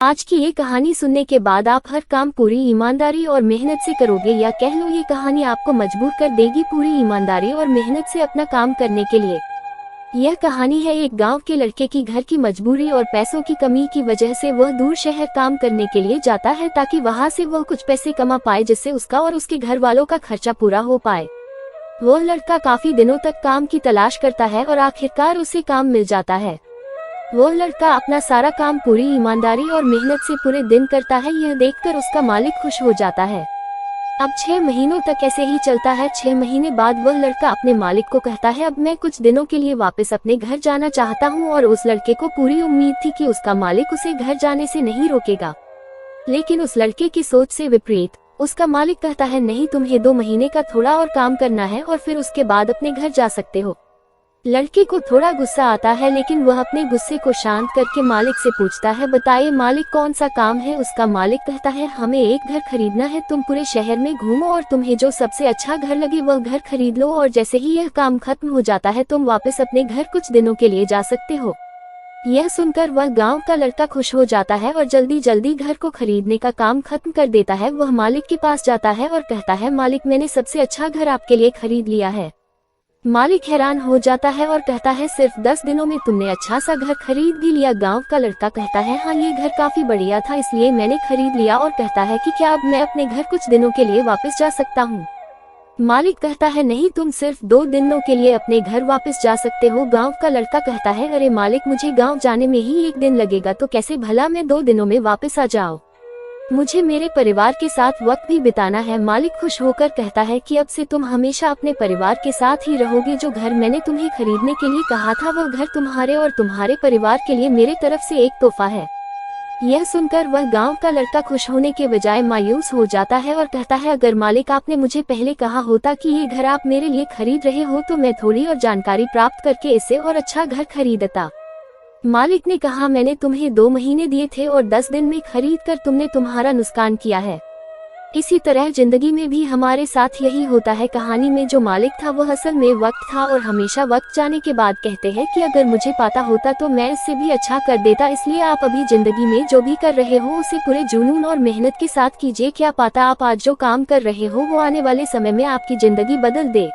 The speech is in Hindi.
आज की ये कहानी सुनने के बाद आप हर काम पूरी ईमानदारी और मेहनत से करोगे, या कह लो ये कहानी आपको मजबूर कर देगी पूरी ईमानदारी और मेहनत से अपना काम करने के लिए। यह कहानी है एक गांव के लड़के की। घर की मजबूरी और पैसों की कमी की वजह से वह दूर शहर काम करने के लिए जाता है ताकि वहां से वह कुछ पैसे कमा पाए जिससे उसका और उसके घर वालों का खर्चा पूरा हो पाए। वह लड़का काफी दिनों तक काम की तलाश करता है और आखिरकार उसे काम मिल जाता है। वो लड़का अपना सारा काम पूरी ईमानदारी और मेहनत से पूरे दिन करता है। यह देखकर उसका मालिक खुश हो जाता है। अब 6 महीनों तक ऐसे ही चलता है। 6 महीने बाद वह लड़का अपने मालिक को कहता है, अब मैं कुछ दिनों के लिए वापस अपने घर जाना चाहता हूँ। और उस लड़के को पूरी उम्मीद थी कि उसका मालिक उसे घर जाने से नहीं रोकेगा, लेकिन उस लड़के की सोच से विपरीत उसका मालिक कहता है, नहीं, तुम्हें 2 महीने का थोड़ा और काम करना है और फिर उसके बाद अपने घर जा सकते हो। लड़के को थोड़ा गुस्सा आता है, लेकिन वह अपने गुस्से को शांत करके मालिक से पूछता है, बताइए मालिक, कौन सा काम है। उसका मालिक कहता है, हमें एक घर खरीदना है। तुम पूरे शहर में घूमो और तुम्हें जो सबसे अच्छा घर लगे वह घर खरीद लो, और जैसे ही यह काम खत्म हो जाता है तुम वापस अपने घर कुछ दिनों के लिए जा सकते हो। यह सुनकर वह गांव का लड़का खुश हो जाता है और जल्दी जल्दी घर को खरीदने का काम खत्म कर देता है। वह मालिक के पास जाता है और कहता है, मालिक, मैंने सबसे अच्छा घर आपके लिए खरीद लिया है। मालिक हैरान हो जाता है और कहता है, सिर्फ 10 दिनों में तुमने अच्छा सा घर खरीद भी लिया। गांव का लड़का कहता है, हाँ, ये घर काफी बढ़िया था इसलिए मैंने खरीद लिया। और कहता है कि क्या अब मैं अपने घर कुछ दिनों के लिए वापस जा सकता हूँ। मालिक कहता है, नहीं, तुम सिर्फ 2 दिनों के लिए अपने घर वापस जा सकते हो। गांव का लड़का कहता है, अरे मालिक, मुझे गाँव जाने में ही 1 दिन लगेगा, तो कैसे भला मैं 2 दिनों में वापस आ जाऊँ। मुझे मेरे परिवार के साथ वक्त भी बिताना है। मालिक खुश होकर कहता है कि अब से तुम हमेशा अपने परिवार के साथ ही रहोगे। जो घर मैंने तुम्हें खरीदने के लिए कहा था वह घर तुम्हारे और तुम्हारे परिवार के लिए मेरे तरफ से एक तोहफा है। यह सुनकर वह गांव का लड़का खुश होने के बजाय मायूस हो जाता है और कहता है, अगर मालिक आपने मुझे पहले कहा होता कि ये घर आप मेरे लिए खरीद रहे हो तो मैं थोड़ी और जानकारी प्राप्त करके इससे और अच्छा घर खरीदता। मालिक ने कहा, मैंने तुम्हें 2 महीने दिए थे और 10 दिन में खरीद कर तुमने तुम्हारा नुकसान किया है। इसी तरह जिंदगी में भी हमारे साथ यही होता है। कहानी में जो मालिक था वह असल में वक्त था और हमेशा वक्त जाने के बाद कहते हैं कि अगर मुझे पता होता तो मैं इससे भी अच्छा कर देता। इसलिए आप अभी जिंदगी में जो भी कर रहे हो उसे पूरे जुनून और मेहनत के साथ कीजिए। क्या पता आप आज जो काम कर रहे हो वो आने वाले समय में आपकी जिंदगी बदल दे।